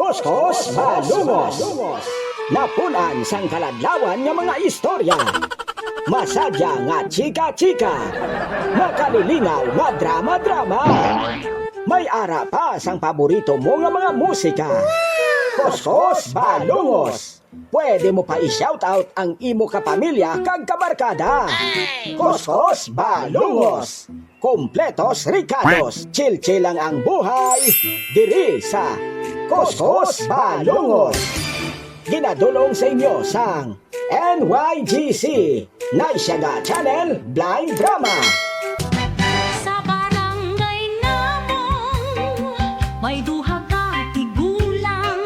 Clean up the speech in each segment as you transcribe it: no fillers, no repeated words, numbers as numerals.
Kuskus Balungos. Napunan sang kaladlawan nga mga istorya. Masadya nga chika-chika. Makalilingaw nga drama-drama. May ara pa sang paborito mo nga mga musika. Kuskus Balungos. Pwede mo pa i-shoutout ang imo kapamilya kag kabarkada. Kuskus Balungos. Kompletos Ricados. Chill-chill lang ang buhay. Diri sa Kuskus Balungos. Ginadulong sa inyo sang NYGC Naisyaga Channel Blind Drama. Sa barangay namong may duha ka tigulang,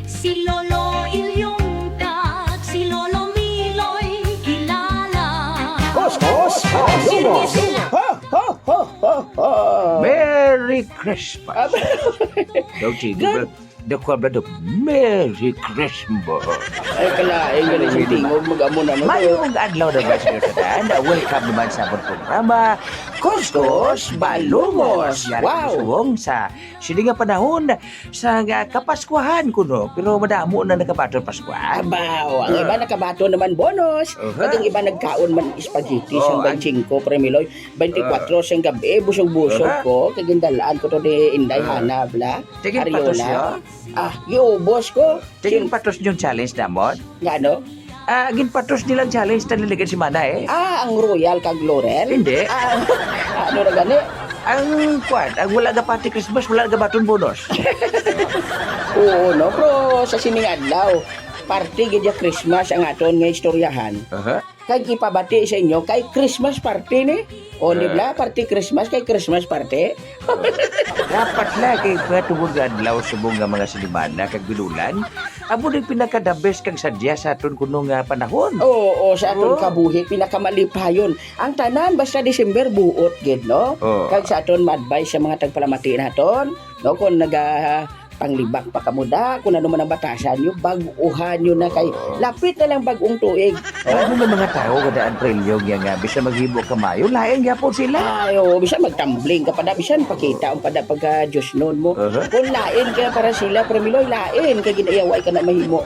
si Lolo Ilyong kag si Lolo Miloy kilala. Kuskus Balungos. Ho, ho, ho, ho, ho. Merry Christmas. Don't you give the kwabla Merry Christmas. Ay, kalaing galing sa tingog, mag-amo naman. Mayroong adlaw na ba sa kataan? Welcome naman sa ating programa, Kuskus Balungos. Wow! Sa sininga panahon sa kapaskuhan ko, no? Pero madamo na nakabaton Paskwa. Abaw, ang iba nakabato naman bonus. Pag ang iba nagkaon man spaghetti siyang 25 premiloy, 24 siyang gabi, busog-busog ko, kagindalaan ko to di Inday Hana, bla. Tingin patos niyo? Giubos ko. Tingin patos yung challenge na mo? Nga no? Ginpatos nilang challenge na niligan si Mana eh. Ang Royal kag Laurel? Hindi. Ano na gani? Ang wala ga pati Christmas, wala ga baton bonus. Oo, no, bro, sa sining adlaw. Party gidya Christmas ang aton nga istoryahan. Kag ipabati sa inyo kay Christmas party ni. O di ba? Party Christmas kay Christmas party. Dapat na kay patubog adlaw sa mga silimana kag bilulan. Amo din pinaka-the best kag sadya sa aton kuno nga panahon. Oo, sa aton kabuhi pinakamalipayon. Ang tanan basta December buot gid no. Kag sa aton ma-advise sa mga tagpalamati naton, no kung naga panglibak pa kamuda, kung ano man ang batasan nyo, baguhan nyo na kay lapit na lang bagong tuig. Ano nga mga tao kadaan prelyong nga bisa maghibo kamayo, laing gyapon sila. Ayo, bisa magtambling ka pada, bisan pakita ang pada pagka Diyos noon mo. Kung lain ka para sila, Premiloy, lain ka ginayaway ka na mahimo.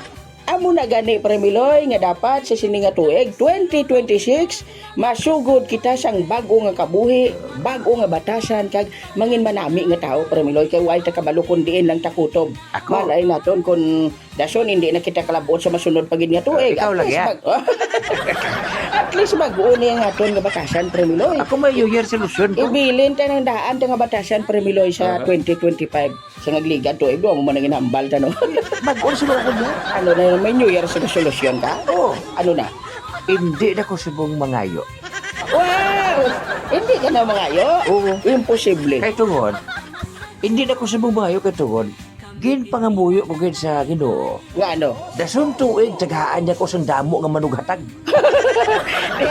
Amo na gani Premiloy nga dapat sa sininga tuig 2026 masugod kita sang bago nga kabuhi, bago nga batasan kag mangin manami nga tao Premiloy kay way ta kabalo kun diin lang takutob. Malay naton kun dason hindi na kita kalabot sa masunod pagid nga tuig. Ikaw lang ya. At least bago niya nga aton nga batasan Premiloy. Ako may New Year resolution ko. Ibilin ta ng daan ta nga batasan Premiloy sa 2025 sa nagligad tuig do mo man ginambal ta no. Mag-on siguro ko niya. Ano na may New Year's resolution ka? Oo. Ano na? Hindi na ko subong mangayo. Wow! Hindi ka na mangayo? Oo. Imposible. Kay tungod, hindi na ko subong mangayo kay tungod. Gin pangamuyo ko gid sa Ginoo. Nga ano? Dason tuig tagaan niya ko sang damo nga manughatag.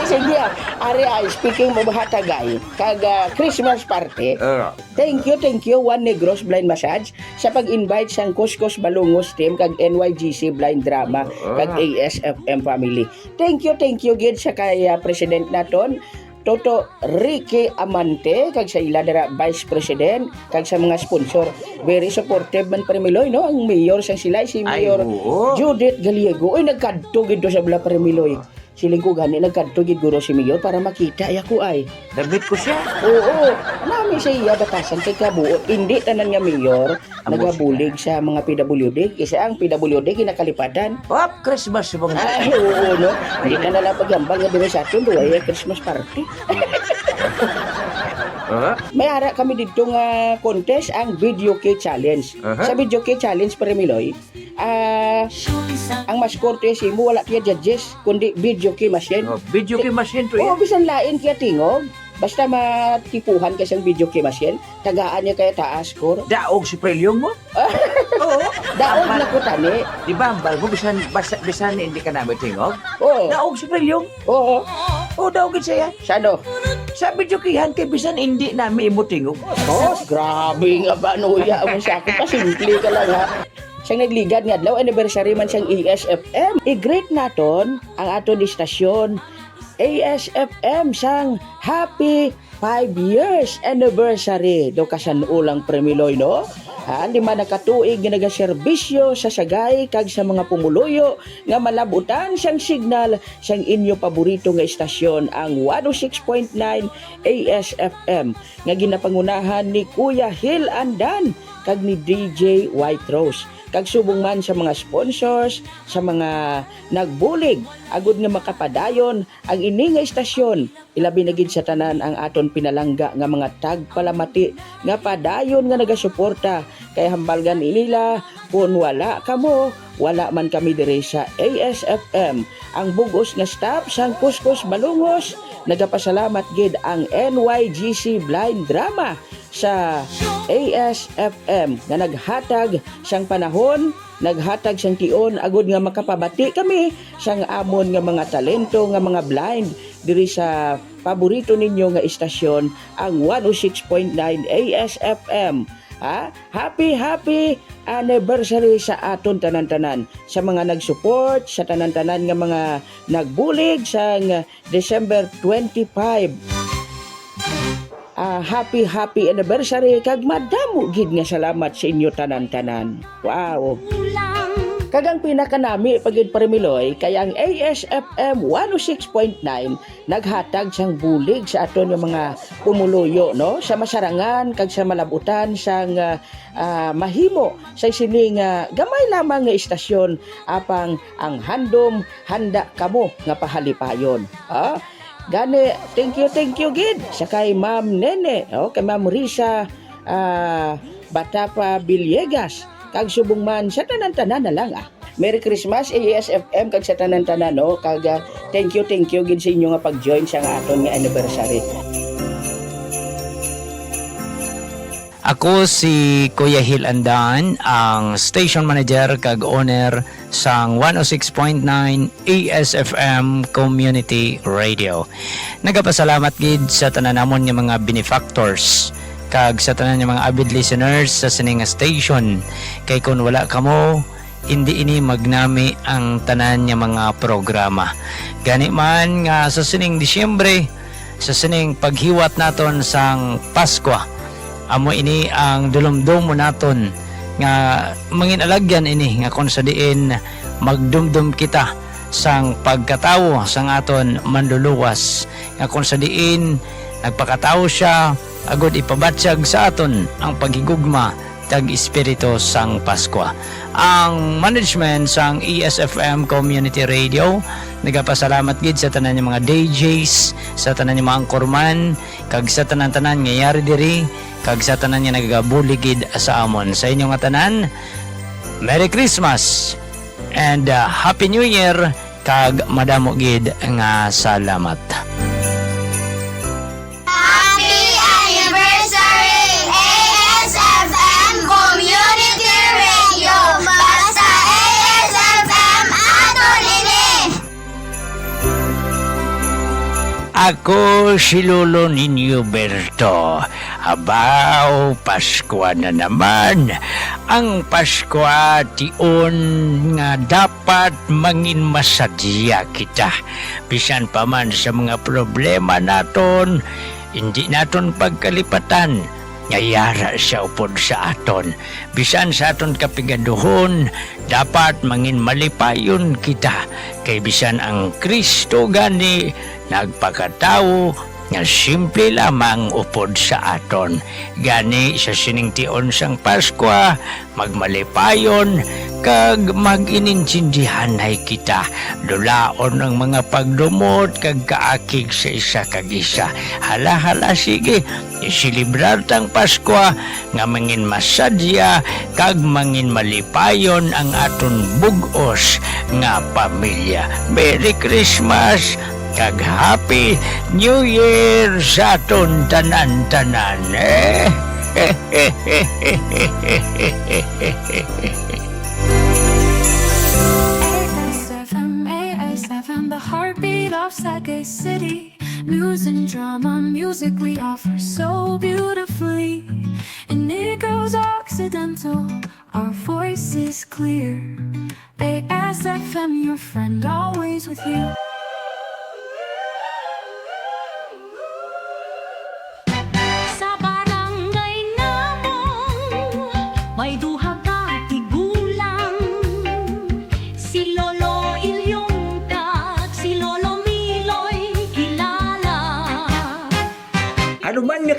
Sige, ari ay speaking mo bahatagay kag Christmas party. Thank you One Negros Blind Massage sa pag-invite sang Kuskus Balungos team kag NYGC Blind Drama kag ASFM family. Thank you gid sa kay president naton Toto Ricky Amante kag sa ila dara Vice President kag sa mga sponsor. Very supportive man Premiloy no ang mayor sang sila si Mayor Judith Gallego. Oy nagkadto gid sa bala Premiloy. Siling ko gani nagkadto gid guro si Mayor para makita ay ako ay. Damit ko siya. Oo, nami sa iya batasan kay kabuot. Hindi tanan nga Mayor nagabulig sa mga PWD kasi ang PWD kinakalipatan. Christmas subong. Ay, oo, no? Hindi ka nalang paghambal nga dito sa atin, duwa yung Christmas party. May ara kami dito nga contest ang Video Key Challenge. Sa Video Key Challenge, Premiloy, ang mascor to si mo, wala kaya judges, kundi Video Key Machine. Video kay machine to Oo, bisan lain kaya tingog. Basta matipuhan ka siyang Video Key Machine, tagaan niya kaya taas score. Daog si prelyong mo? Oo. Daog na ko tani. Di ba, ambal mo, bisan hindi ka namin tingog? Oo. Daog si prelyong? Oo. Oo, daog siya. Sado? Sabi niyo kihan kay bisan hindi namin imo tingog. Oh, grabe nga ba, Nuya? Ang sa akin pa, simple ka lang ha. Siyang nagligad nga adlaw anniversary man siyang ESFM. I-greet naton ang aton istasyon ASFM sang happy 5 years anniversary do kasan ulang Premiloy no. Lima na katuig nga nagaserbisyo sa Sagay kag sa mga pumuluyo nga malabutan siyang signal siyang inyo paborito nga istasyon ang 106.9 ASFM nga ginapangunahan ni Kuya Hill Andan kag ni DJ White Rose. Kag subong man sa mga sponsors, sa mga nagbulig, agud nga makapadayon ang ini nga istasyon. Ilabi na gid sa tanan ang aton pinalangga nga mga tagpalamati nga padayon nga nagasuporta kay hambalgan inila kung wala kamo, wala man kami diri sa ASFM. Ang bugos nga staff sang Kuskus Balungos, nagapasalamat gid ang NYGC Blind Drama sa ASFM nga naghatag siyang panahon, naghatag siyang tion agud nga makapabati kami siyang amon nga mga talento nga mga blind diri sa paborito ninyo nga istasyon ang 106.9 ASFM. Happy anniversary sa aton tanan-tanan, sa mga nag-support, sa tanan-tanan nga mga nagbulig sa December 25. Happy anniversary kag madamo gid nga salamat sa inyo tanan-tanan. Wow. Kagang pinakanami pagid Parimiloy kay ang ASFM 106.9 naghatag siyang bulig sa aton yung mga pumuluyo no sa masarangan kag sa malabutan sang mahimo sa sining gamay lamang nga istasyon apang ang handom handa kamo nga pahalipayon. Gani, thank you gid sa kay Ma'am Nene, kay Ma'am Risa Batapa Villegas, kag subong man sa tanan-tanan na lang. Merry Christmas ASFM kag sa tanan-tanan kag thank you gid sa inyo nga pag-join sa aton nga anniversary. Ako si Kuya Hill Andan, ang station manager kag owner sang 106.9 ASFM Community Radio. Nagapasalamat gid sa tanan namon nga mga benefactors kag sa tanan nga mga avid listeners sa sining station. Kay kun wala kamo, hindi ini magnami ang tanan nga mga programa. Gani man nga sa sining Disyembre, sa sining paghiwat naton sang Pasko, amo ini ang dulumdum mo naton nga manginalagyan ini nga kung sa diin magdumdum kita sang pagkatawo sang aton manluluwas nga kung sa diin nagpakatawo siya agud ipabatsyag sa aton ang paghigugma tag espiritu sang Pasko. Ang management sang ESFM Community Radio nagapasalamat gid sa tanan ng mga DJs, sa tanan ng mga angkorman, kag sa tanan-tanan nga yari diri, kag sa tanan nga nagabuligid sa amon. Sa inyong tanan, Merry Christmas and Happy New Year kag madamo gid nga salamat. Happy anniversary ASFM Community Radio. Basta ASFM aton ini. Ako si Lolo ninyo Berto. Abaw, Pasko na naman. Ang Pasko tion nga dapat mangin masadya kita. Bisan pa man sa mga problema naton, hindi naton pagkalipatan. Ngayara siya upod sa aton. Bisan sa aton kapigaduhon, dapat mangin malipayon kita. Kay bisan ang Kristo gani, nagpakatao, nga simple lamang upod sa aton. Gani sa siningtion sang Pasko, magmalipayon, kag mag-inintindihanay kita. Dulaon ang mga pagdumot, kag kaakig sa isa kag isa. Hala, sige, isilibrar tang Pasko, nga mangin masadya, kag mangin malipayon ang aton bugos nga pamilya. Merry Christmas! Kag Happy New Year sa aton tanan-tanan. ASFM, the heartbeat of Sagay City. News and drama, music we offer so beautifully. And it goes Occidental, our voice is clear. ASFM, your friend, always with you.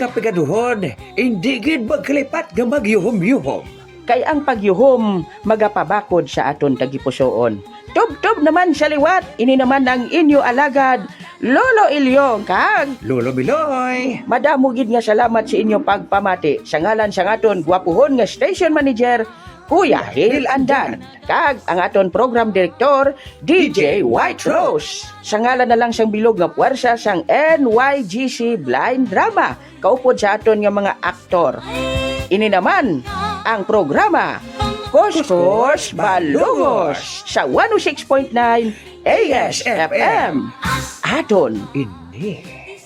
kapigaduhon, hindi gid magkalipat nga magyuhom-yuhom. Kay ang pagyuhom magapabakod sa aton tagipusoon. Tub-tub naman sa liwat, ini naman ang inyo alagad, Lolo Ilyong kag Lolo Biloy. madamo gid nga salamat sa inyo pagpamati sa ngalan sa aton gwapuhon nga station manager Kuya Hil Andan kag ang aton program director DJ White Rose. Sa ngalan na lang siyang bilog nga puwersa sang NYGC Blind Drama kaupod sa aton nga mga aktor. Ini naman ang programa Kuskus Balungos sa 106.9 ASFM. Aton. Ini.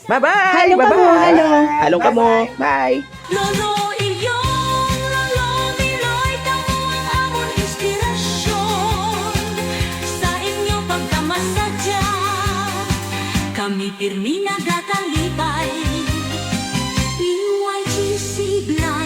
Bye-bye! Halong ka mo, Bye-bye! halong. Halong ka mo! Bye! Lolo Ilyong, Lolo Miloy, tamo ang amon inspirasyon. Sa inyong pagkamasadya, kami pirmi nagakalipay. PYGC Blind